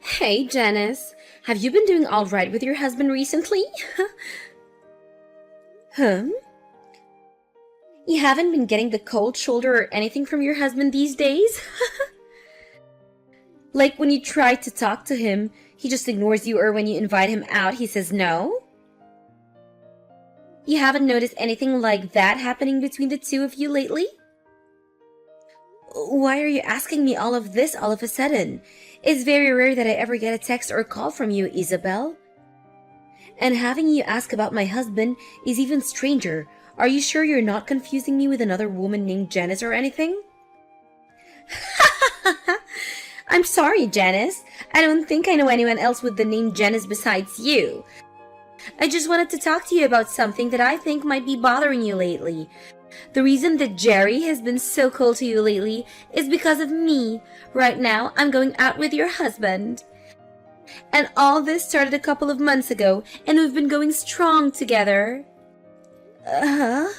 Hey, Janice. Have you been doing all right with your husband recently? Huh? You haven't been getting the cold shoulder or anything from your husband these days? Like when you try to talk to him, he just ignores you, or when you invite him out, he says no? You haven't noticed anything like that happening between the two of you lately? Why are you asking me all of this all of a sudden? It's very rare that I ever get a text or a call from you, Isabel. And having you ask about my husband is even stranger. Are you sure you're not confusing me with another woman named Janice or anything? I'm sorry, Janice. I don't think I know anyone else with the name Janice besides you. I just wanted to talk to you about something that I think might be bothering you lately. The reason that Jerry has been so cold to you lately is because of me. Right now, I'm going out with your husband. And all this started a couple of months ago, and we've been going strong together. Uh-huh.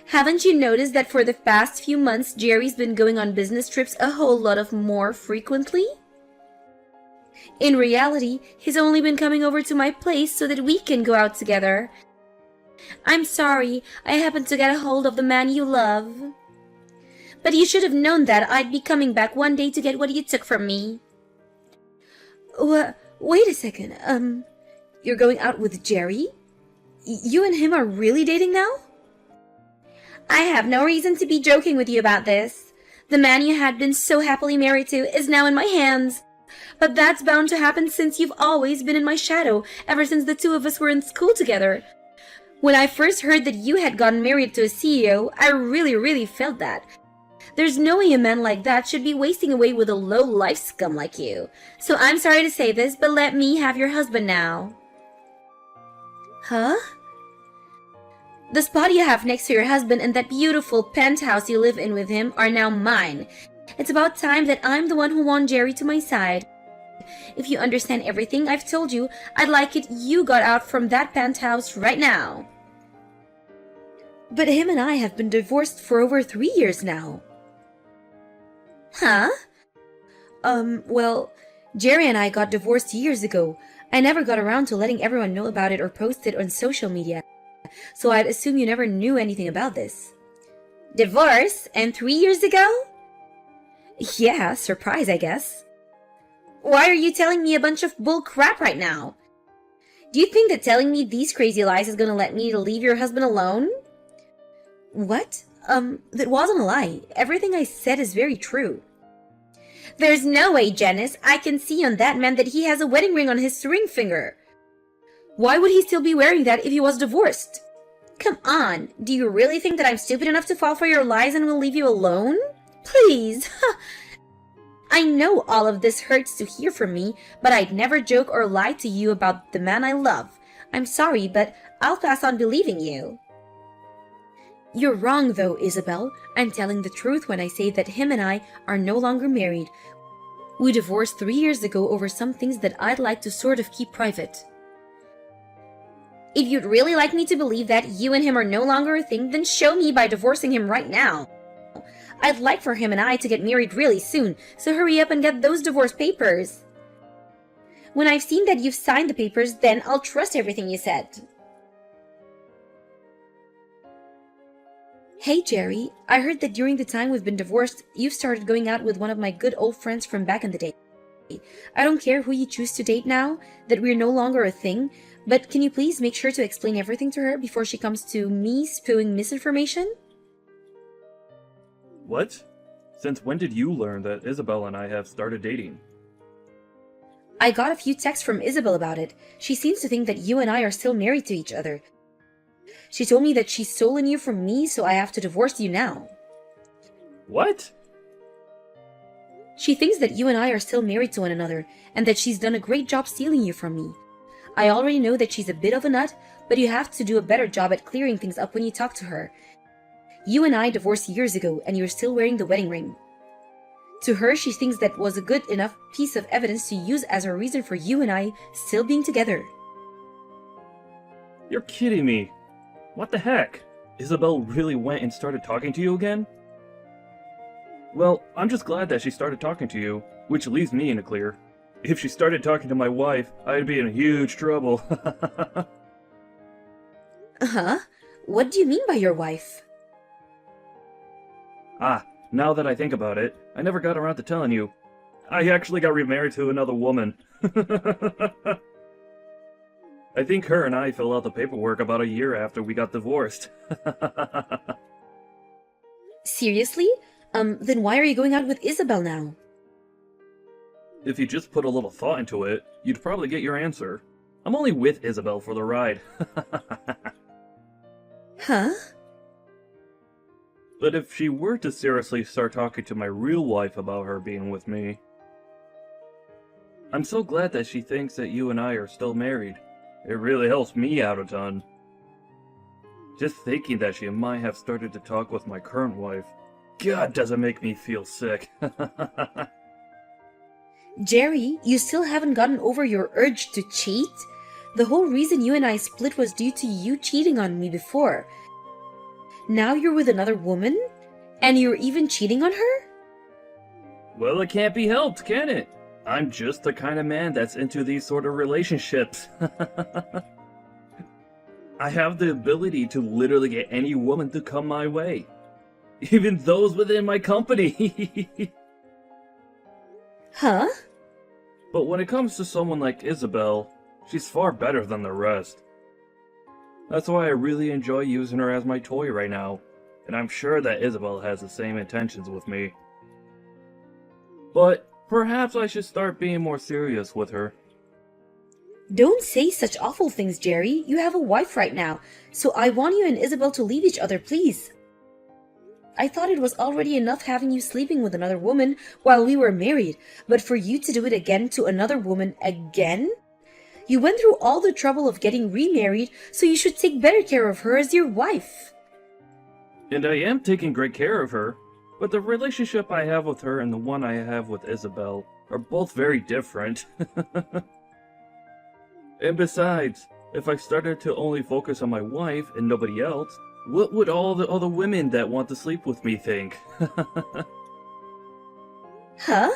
Haven't you noticed that for the past few months, Jerry's been going on business trips a whole lot of more frequently? In reality, he's only been coming over to my place so that we can go out together. I'm sorry, I happened to get a hold of the man you love. But you should have known that I'd be coming back one day to get what you took from me. Wait a second, you're going out with Jerry? You and him are really dating now? I have no reason to be joking with you about this. The man you had been so happily married to is now in my hands. But that's bound to happen since you've always been in my shadow, ever since the two of us were in school together. When I first heard that you had gotten married to a CEO, I really felt that. There's no way a man like that should be wasting away with a low-life scum like you. So I'm sorry to say this, but let me have your husband now. Huh? The spot you have next to your husband and that beautiful penthouse you live in with him are now mine. It's about time that I'm the one who won Jerry to my side. If you understand everything I've told you, I'd like it you got out from that penthouse right now. But him and I have been divorced for over 3 years now. Huh? Well, Jerry and I got divorced years ago. I never got around to letting everyone know about it or post it on social media. So I'd assume you never knew anything about this. Divorce? And 3 years ago? Yeah, surprise, I guess. Why are you telling me a bunch of bull crap right now? Do you think that telling me these crazy lies is gonna let me leave your husband alone? What? That wasn't a lie. Everything I said is very true. There's no way, Janice. I can see on that man that he has a wedding ring on his ring finger. Why would he still be wearing that if he was divorced? Come on, do you really think that I'm stupid enough to fall for your lies and will leave you alone? Please. I know all of this hurts to hear from me, but I'd never joke or lie to you about the man I love. I'm sorry, but I'll pass on believing you. You're wrong though, Isabel. I'm telling the truth when I say that him and I are no longer married. We divorced 3 years ago over some things that I'd like to sort of keep private. If you'd really like me to believe that you and him are no longer a thing, then show me by divorcing him right now. I'd like for him and I to get married really soon, so hurry up and get those divorce papers. When I've seen that you've signed the papers, then I'll trust everything you said. Hey Jerry, I heard that during the time we've been divorced, you've started going out with one of my good old friends from back in the day. I don't care who you choose to date now, that we're no longer a thing, but can you please make sure to explain everything to her before she comes to me spewing misinformation? What? Since when did you learn that Isabel and I have started dating? I got a few texts from Isabel about it. She seems to think that you and I are still married to each other. She told me that she's stolen you from me, so I have to divorce you now. What? She thinks that you and I are still married to one another, and that she's done a great job stealing you from me. I already know that she's a bit of a nut, but you have to do a better job at clearing things up when you talk to her. You and I divorced years ago, and you're still wearing the wedding ring. To her, she thinks that was a good enough piece of evidence to use as a reason for you and I still being together. You're kidding me. What the heck? Isabel really went and started talking to you again? Well, I'm just glad that she started talking to you, which leaves me in the clear. If she started talking to my wife, I'd be in huge trouble. Uh-huh. What do you mean by your wife? Ah, now that I think about it, I never got around to telling you. I actually got remarried to another woman. I think her and I filled out the paperwork about a year after we got divorced. Seriously? Then why are you going out with Isabel now? If you just put a little thought into it, you'd probably get your answer. I'm only with Isabel for the ride. Huh? But if she were to seriously start talking to my real wife about her being with me... I'm so glad that she thinks that you and I are still married. It really helps me out a ton. Just thinking that she might have started to talk with my current wife. God, does it make me feel sick. Jerry, you still haven't gotten over your urge to cheat? The whole reason you and I split was due to you cheating on me before. Now you're with another woman? And you're even cheating on her? Well, it can't be helped, can it? I'm just the kind of man that's into these sort of relationships. I have the ability to literally get any woman to come my way. Even those within my company. Huh? But when it comes to someone like Isabel, she's far better than the rest. That's why I really enjoy using her as my toy right now, and I'm sure that Isabel has the same intentions with me. But perhaps I should start being more serious with her. Don't say such awful things, Jerry. You have a wife right now, so I want you and Isabel to leave each other, please. I thought it was already enough having you sleeping with another woman while we were married, but for you to do it again to another woman again? You went through all the trouble of getting remarried, so you should take better care of her as your wife. And I am taking great care of her, but the relationship I have with her and the one I have with Isabel are both very different. And besides, if I started to only focus on my wife and nobody else, what would all the other women that want to sleep with me think? Huh?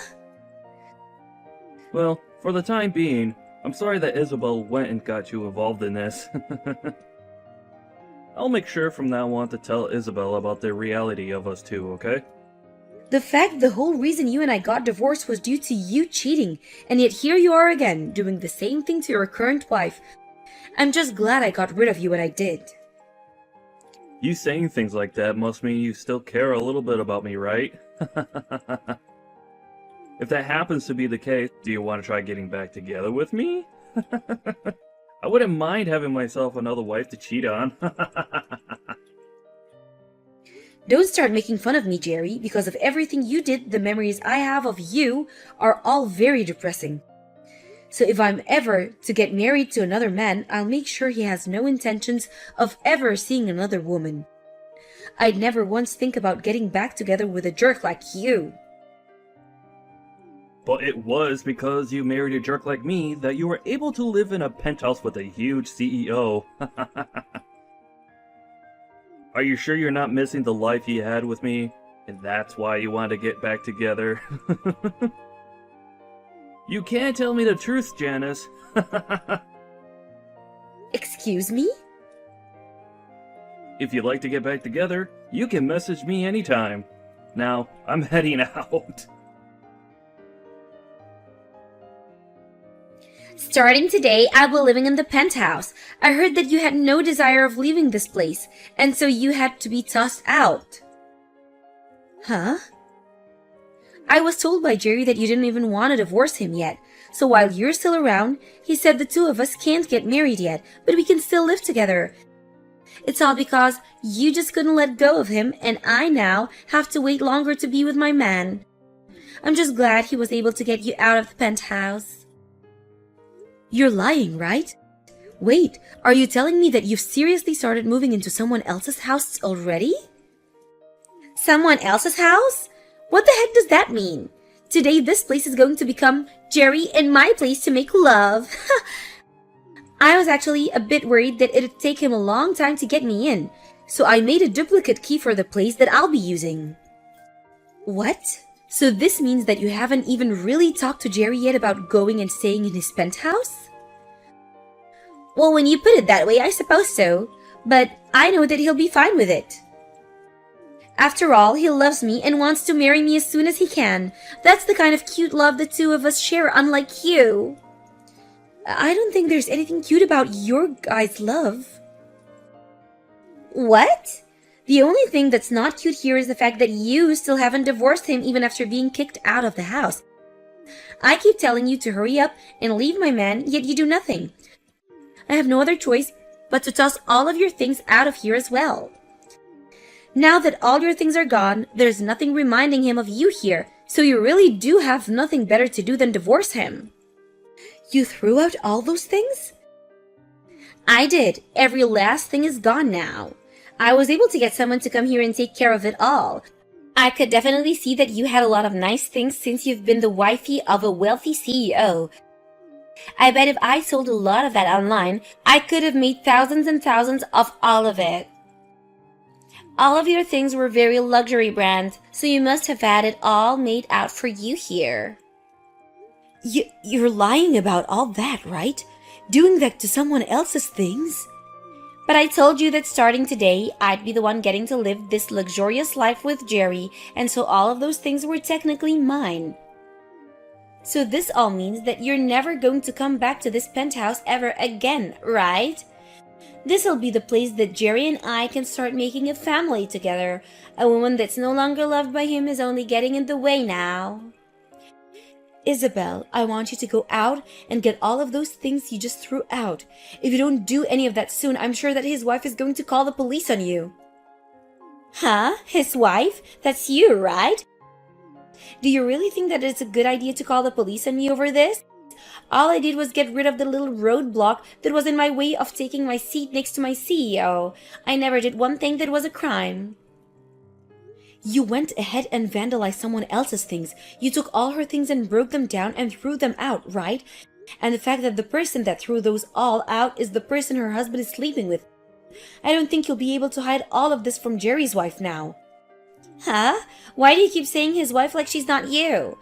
Well, for the time being, I'm sorry that Isabel went and got you involved in this. I'll make sure from now on to tell Isabel about the reality of us two, okay? The fact the whole reason you and I got divorced was due to you cheating, and yet here you are again, doing the same thing to your current wife. I'm just glad I got rid of you when I did. You saying things like that must mean you still care a little bit about me, right? If that happens to be the case, do you want to try getting back together with me? I wouldn't mind having myself another wife to cheat on. Don't start making fun of me, Jerry. Because of everything you did, the memories I have of you are all very depressing. So if I'm ever to get married to another man, I'll make sure he has no intentions of ever seeing another woman. I'd never once think about getting back together with a jerk like you. But it was because you married a jerk like me that you were able to live in a penthouse with a huge CEO. Are you sure you're not missing the life you had with me? And that's why you want to get back together? You can't tell me the truth, Janice. Excuse me? If you'd like to get back together, you can message me anytime. Now, I'm heading out. Starting today, I'll be living in the penthouse. I heard that you had no desire of leaving this place, and so you had to be tossed out. Huh? I was told by Jerry that you didn't even want to divorce him yet. So while you're still around, he said the two of us can't get married yet, but we can still live together. It's all because you just couldn't let go of him, and I now have to wait longer to be with my man. I'm just glad he was able to get you out of the penthouse. You're lying, right? Wait, are you telling me that you've seriously started moving into someone else's house already? Someone else's house? What the heck does that mean? Today this place is going to become Jerry and my place to make love. I was actually a bit worried that it'd take him a long time to get me in, so I made a duplicate key for the place that I'll be using. What? So this means that you haven't even really talked to Jerry yet about going and staying in his penthouse? Well, when you put it that way, I suppose so. But I know that he'll be fine with it. After all, he loves me and wants to marry me as soon as he can. That's the kind of cute love the two of us share, unlike you. I don't think there's anything cute about your guys' love. What? The only thing that's not cute here is the fact that you still haven't divorced him even after being kicked out of the house. I keep telling you to hurry up and leave my man, yet you do nothing. I have no other choice but to toss all of your things out of here as well. Now that all your things are gone, there's nothing reminding him of you here, so you really do have nothing better to do than divorce him. You threw out all those things? I did. Every last thing is gone now. I was able to get someone to come here and take care of it all. I could definitely see that you had a lot of nice things since you've been the wifey of a wealthy CEO. I bet if I sold a lot of that online, I could have made thousands and thousands of all of it. All of your things were very luxury brand, so you must have had it all made out for you here. You're lying about all that, right? Doing that to someone else's things? But I told you that starting today, I'd be the one getting to live this luxurious life with Jerry, and so all of those things were technically mine. So this all means that you're never going to come back to this penthouse ever again, right? This'll be the place that Jerry and I can start making a family together. A woman that's no longer loved by him is only getting in the way now. Isabel, I want you to go out and get all of those things you just threw out. If you don't do any of that soon, I'm sure that his wife is going to call the police on you. Huh? His wife? That's you, right? Do you really think that it's a good idea to call the police on me over this? All I did was get rid of the little roadblock that was in my way of taking my seat next to my CEO. I never did one thing that was a crime. You went ahead and vandalized someone else's things. You took all her things and broke them down and threw them out, right? And the fact that the person that threw those all out is the person her husband is sleeping with. I don't think you'll be able to hide all of this from Jerry's wife now. Huh? Why do you keep saying his wife like she's not you?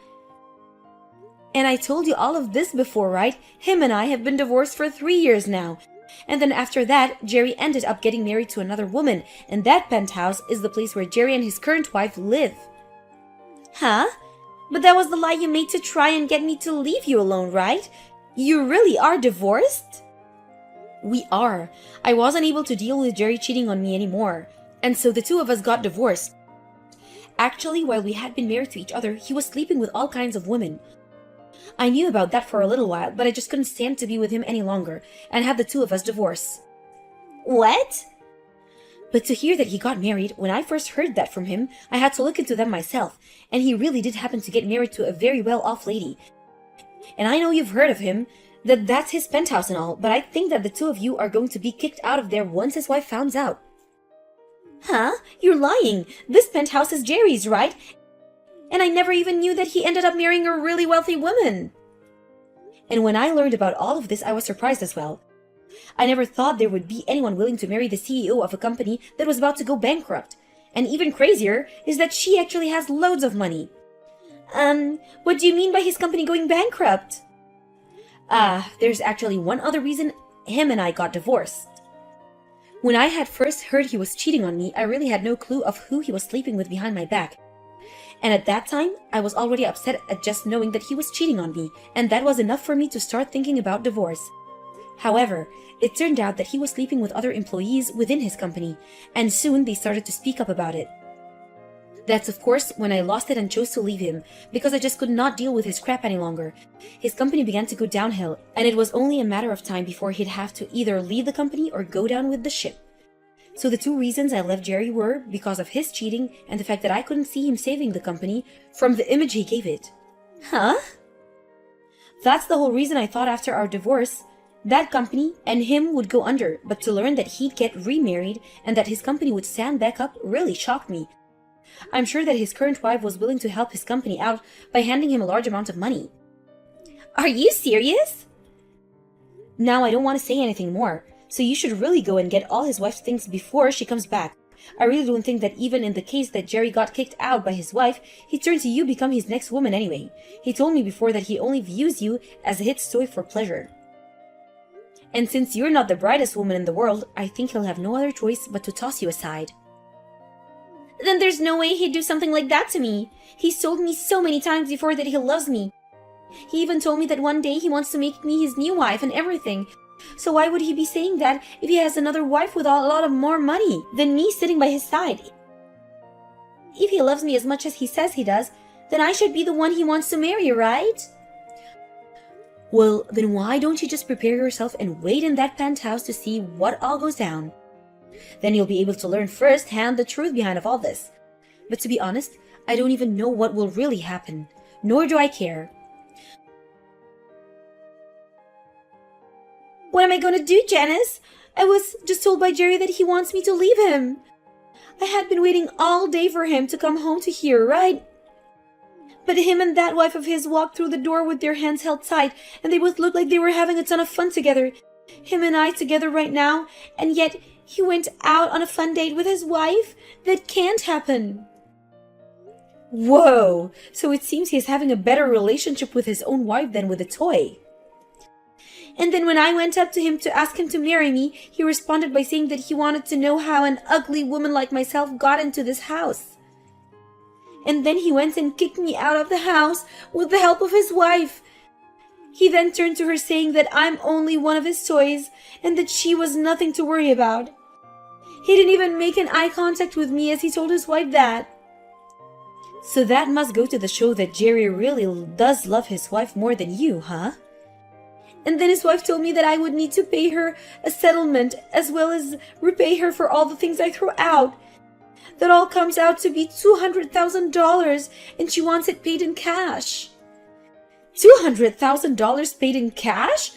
And I told you all of this before, right? Him and I have been divorced for 3 years now. And then after that, Jerry ended up getting married to another woman, and that penthouse is the place where Jerry and his current wife live. Huh? But that was the lie you made to try and get me to leave you alone, right? You really are divorced? We are. I wasn't able to deal with Jerry cheating on me anymore, and so the two of us got divorced. Actually, while we had been married to each other, he was sleeping with all kinds of women. I knew about that for a little while, but I just couldn't stand to be with him any longer, and had the two of us divorce. What? But to hear that he got married, when I first heard that from him, I had to look into them myself, and he really did happen to get married to a very well-off lady. And I know you've heard of him, that's his penthouse and all, but I think that the two of you are going to be kicked out of there once his wife finds out. Huh? You're lying! This penthouse is Jerry's, right? And I never even knew that he ended up marrying a really wealthy woman. And when I learned about all of this, I was surprised as well. I never thought there would be anyone willing to marry the CEO of a company that was about to go bankrupt. And even crazier is that she actually has loads of money. What do you mean by his company going bankrupt? There's actually one other reason him and I got divorced. When I had first heard he was cheating on me, I really had no clue of who he was sleeping with behind my back. And at that time, I was already upset at just knowing that he was cheating on me, and that was enough for me to start thinking about divorce. However, it turned out that he was sleeping with other employees within his company, and soon they started to speak up about it. That's of course when I lost it and chose to leave him, because I just could not deal with his crap any longer. His company began to go downhill, and it was only a matter of time before he'd have to either leave the company or go down with the ship. So the two reasons I left Jerry were because of his cheating and the fact that I couldn't see him saving the company from the image he gave it. Huh? That's the whole reason I thought after our divorce, that company and him would go under, but to learn that he'd get remarried and that his company would stand back up really shocked me. I'm sure that his current wife was willing to help his company out by handing him a large amount of money. Are you serious? Now I don't want to say anything more. So you should really go and get all his wife's things before she comes back. I really don't think that even in the case that Jerry got kicked out by his wife, he'd turn to you become his next woman anyway. He told me before that he only views you as a hit toy for pleasure. And since you're not the brightest woman in the world, I think he'll have no other choice but to toss you aside. Then there's no way he'd do something like that to me. He's told me so many times before that he loves me. He even told me that one day he wants to make me his new wife and everything. So why would he be saying that if he has another wife with a lot of more money than me sitting by his side? If he loves me as much as he says he does, then I should be the one he wants to marry, right? Well, then why don't you just prepare yourself and wait in that penthouse to see what all goes down? Then you'll be able to learn firsthand the truth behind of all this. But to be honest, I don't even know what will really happen, nor do I care. What am I going to do, Janice? I was just told by Jerry that he wants me to leave him. I had been waiting all day for him to come home to here, right? But him and that wife of his walked through the door with their hands held tight, and they both looked like they were having a ton of fun together. Him and I together right now, and yet he went out on a fun date with his wife? That can't happen. Whoa! So it seems he's having a better relationship with his own wife than with a toy. And then when I went up to him to ask him to marry me, he responded by saying that he wanted to know how an ugly woman like myself got into this house. And then he went and kicked me out of the house with the help of his wife. He then turned to her saying that I'm only one of his toys and that she was nothing to worry about. He didn't even make an eye contact with me as he told his wife that. So that must go to the show that Jerry really does love his wife more than you, huh? And then his wife told me that I would need to pay her a settlement as well as repay her for all the things I threw out. That all comes out to be $200,000 and she wants it paid in cash. $200,000 paid in cash?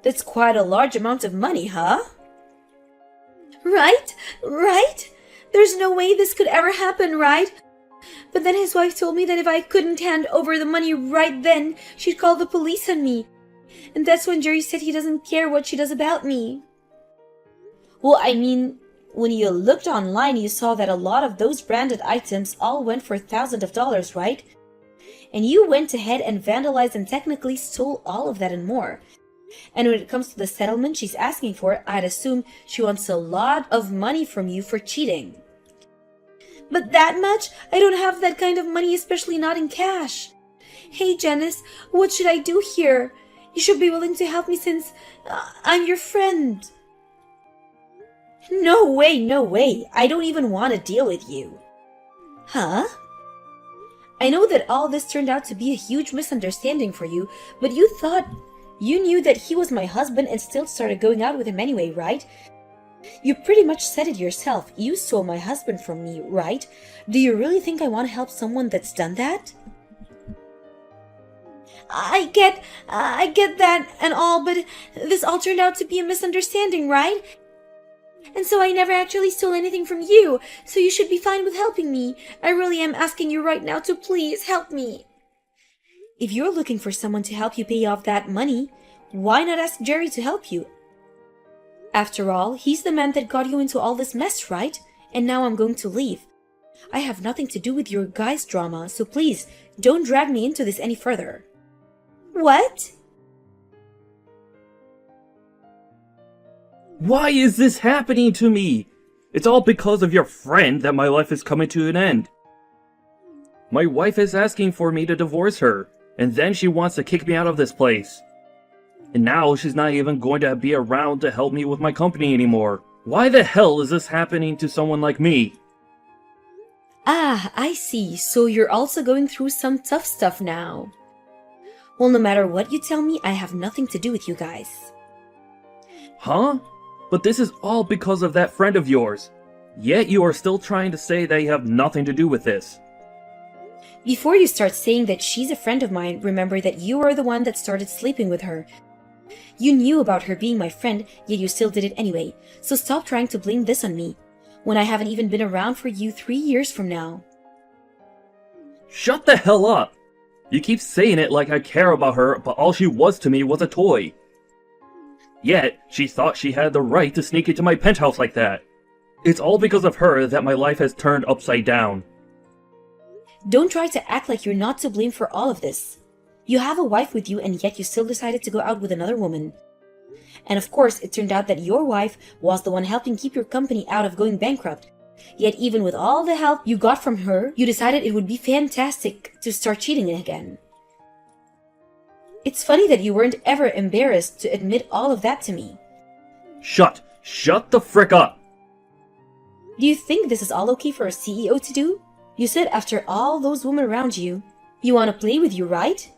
That's quite a large amount of money, huh? Right? There's no way this could ever happen, right? But then his wife told me that if I couldn't hand over the money right then, she'd call the police on me. And that's when Jerry said he doesn't care what she does about me. Well, I mean, when you looked online, you saw that a lot of those branded items all went for thousands of dollars, right? And you went ahead and vandalized and technically stole all of that and more. And when it comes to the settlement she's asking for, I'd assume she wants a lot of money from you for cheating. But that much? I don't have that kind of money, especially not in cash. Hey, Janice, what should I do here? You should be willing to help me since I'm your friend. No way. I don't even want to deal with you. Huh? I know that all this turned out to be a huge misunderstanding for you, but you thought you knew that he was my husband and still started going out with him anyway, right? You pretty much said it yourself. You stole my husband from me, right? Do you really think I want to help someone that's done that? I get that and all, but this all turned out to be a misunderstanding, right? And so I never actually stole anything from you, so you should be fine with helping me. I really am asking you right now to please help me. If you're looking for someone to help you pay off that money, why not ask Jerry to help you? After all, he's the man that got you into all this mess, right? And now I'm going to leave. I have nothing to do with your guys' drama, so please, don't drag me into this any further. What? Why is this happening to me? It's all because of your friend that my life is coming to an end. My wife is asking for me to divorce her, and then she wants to kick me out of this place. And now she's not even going to be around to help me with my company anymore. Why the hell is this happening to someone like me? Ah, I see. So you're also going through some tough stuff now. Well, no matter what you tell me, I have nothing to do with you guys. Huh? But this is all because of that friend of yours. Yet you are still trying to say that you have nothing to do with this. Before you start saying that she's a friend of mine, remember that you are the one that started sleeping with her. You knew about her being my friend, yet you still did it anyway. So stop trying to blame this on me, when I haven't even been around for you 3 years from now. Shut the hell up! You keep saying it like I care about her, but all she was to me was a toy. Yet, she thought she had the right to sneak into my penthouse like that. It's all because of her that my life has turned upside down. Don't try to act like you're not to blame for all of this. You have a wife with you and yet you still decided to go out with another woman. And of course, it turned out that your wife was the one helping keep your company out of going bankrupt. Yet even with all the help you got from her, you decided it would be fantastic to start cheating again. It's funny that you weren't ever embarrassed to admit all of that to me. Shut the frick up! Do you think this is all okay for a CEO to do? You said after all those women around you, you want to play with you, right?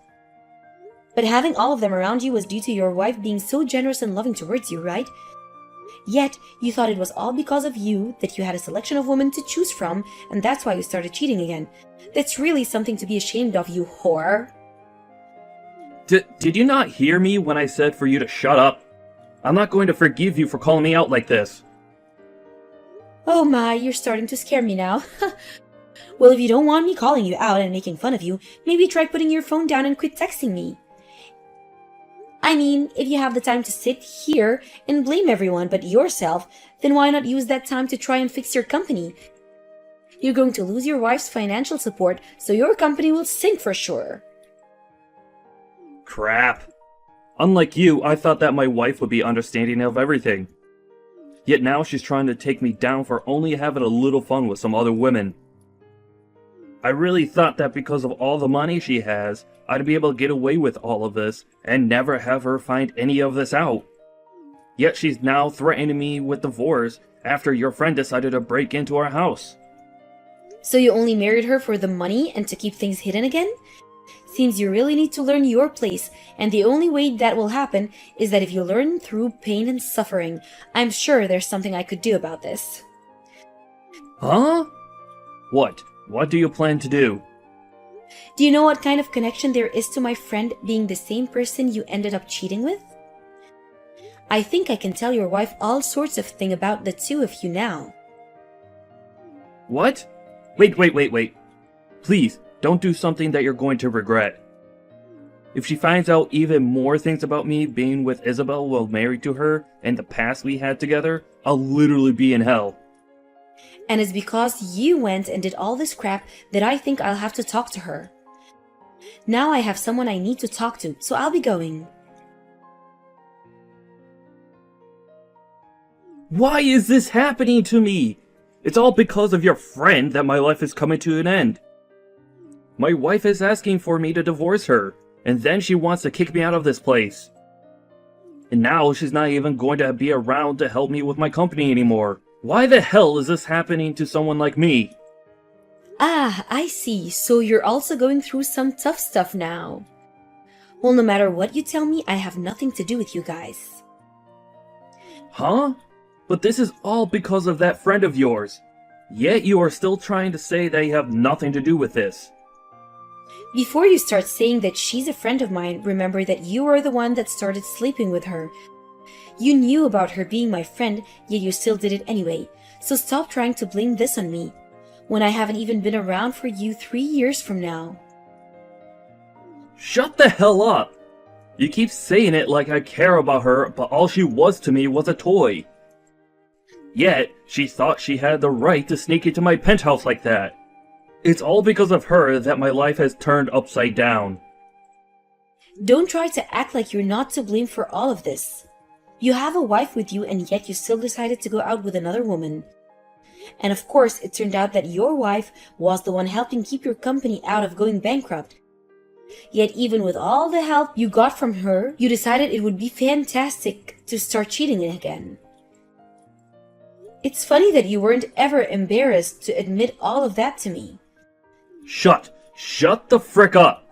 But having all of them around you was due to your wife being so generous and loving towards you, right? Yet, you thought it was all because of you that you had a selection of women to choose from, and that's why you started cheating again. That's really something to be ashamed of, you whore. Did you not hear me when I said for you to shut up? I'm not going to forgive you for calling me out like this. Oh my, you're starting to scare me now. Well, if you don't want me calling you out and making fun of you, maybe try putting your phone down and quit texting me. I mean, if you have the time to sit here and blame everyone but yourself, then why not use that time to try and fix your company? You're going to lose your wife's financial support, so your company will sink for sure. Crap. Unlike you, I thought that my wife would be understanding of everything. Yet now she's trying to take me down for only having a little fun with some other women. I really thought that because of all the money she has, I'd be able to get away with all of this and never have her find any of this out. Yet she's now threatening me with divorce after your friend decided to break into our house. So you only married her for the money and to keep things hidden again? Seems you really need to learn your place, and the only way that will happen is that if you learn through pain and suffering. I'm sure there's something I could do about this. Huh? What? What do you plan to do? Do you know what kind of connection there is to my friend being the same person you ended up cheating with? I think I can tell your wife all sorts of things about the two of you now. What? Wait. Please, don't do something that you're going to regret. If she finds out even more things about me being with Isabel while married to her and the past we had together, I'll literally be in hell. And it's because you went and did all this crap that I think I'll have to talk to her. Now I have someone I need to talk to, so I'll be going. Why is this happening to me? It's all because of your friend that my life is coming to an end. My wife is asking for me to divorce her, and then she wants to kick me out of this place. And now she's not even going to be around to help me with my company anymore. Why the hell is this happening to someone like me? Ah, I see. So you're also going through some tough stuff now. Well, no matter what you tell me, I have nothing to do with you guys. Huh? But this is all because of that friend of yours. Yet you are still trying to say that you have nothing to do with this. Before you start saying that she's a friend of mine, remember that you were the one that started sleeping with her. You knew about her being my friend, yet you still did it anyway. So stop trying to blame this on me, when I haven't even been around for you 3 years from now. Shut the hell up! You keep saying it like I care about her, but all she was to me was a toy. Yet, she thought she had the right to sneak into my penthouse like that. It's all because of her that my life has turned upside down. Don't try to act like you're not to blame for all of this. You have a wife with you and yet you still decided to go out with another woman. And of course, it turned out that your wife was the one helping keep your company out of going bankrupt. Yet even with all the help you got from her, you decided it would be fantastic to start cheating again. It's funny that you weren't ever embarrassed to admit all of that to me. Shut the frick up!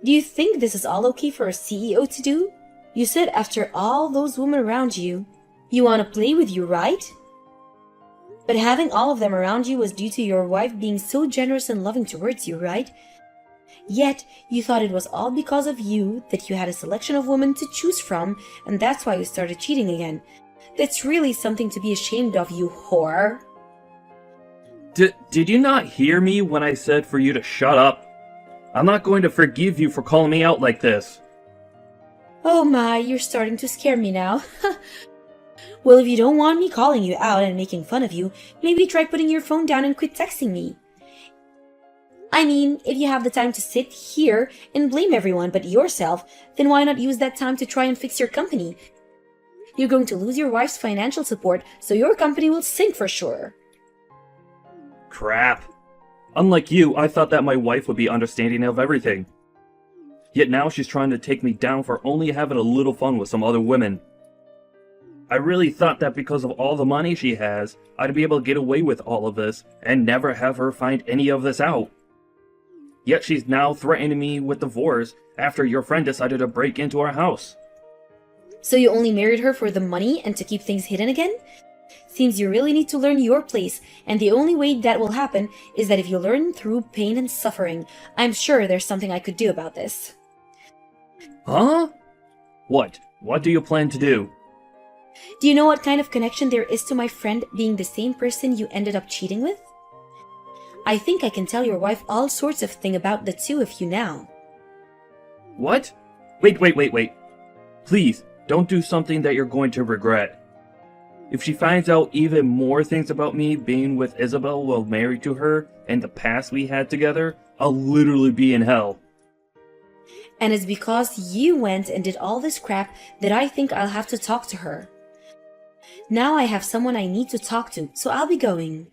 Do you think this is all okay for a CEO to do? You said after all those women around you, you want to play with you, right? But having all of them around you was due to your wife being so generous and loving towards you, right? Yet, you thought it was all because of you that you had a selection of women to choose from, and that's why you started cheating again. That's really something to be ashamed of, you whore. Did you not hear me when I said for you to shut up? I'm not going to forgive you for calling me out like this. Oh my, you're starting to scare me now. Well, if you don't want me calling you out and making fun of you, maybe try putting your phone down and quit texting me. I mean, if you have the time to sit here and blame everyone but yourself, then why not use that time to try and fix your company? You're going to lose your wife's financial support, so your company will sink for sure. Crap. Unlike you, I thought that my wife would be understanding of everything. Yet now she's trying to take me down for only having a little fun with some other women. I really thought that because of all the money she has, I'd be able to get away with all of this and never have her find any of this out. Yet she's now threatening me with divorce after your friend decided to break into our house. So you only married her for the money and to keep things hidden again? Seems you really need to learn your place, and the only way that will happen is that if you learn through pain and suffering. I'm sure there's something I could do about this. Huh? What? What do you plan to do? Do you know what kind of connection there is to my friend being the same person you ended up cheating with? I think I can tell your wife all sorts of things about the two of you now. What? Wait. Please, don't do something that you're going to regret. If she finds out even more things about me being with Isabel while married to her and the past we had together, I'll literally be in hell. And it's because you went and did all this crap that I think I'll have to talk to her. Now I have someone I need to talk to, so I'll be going.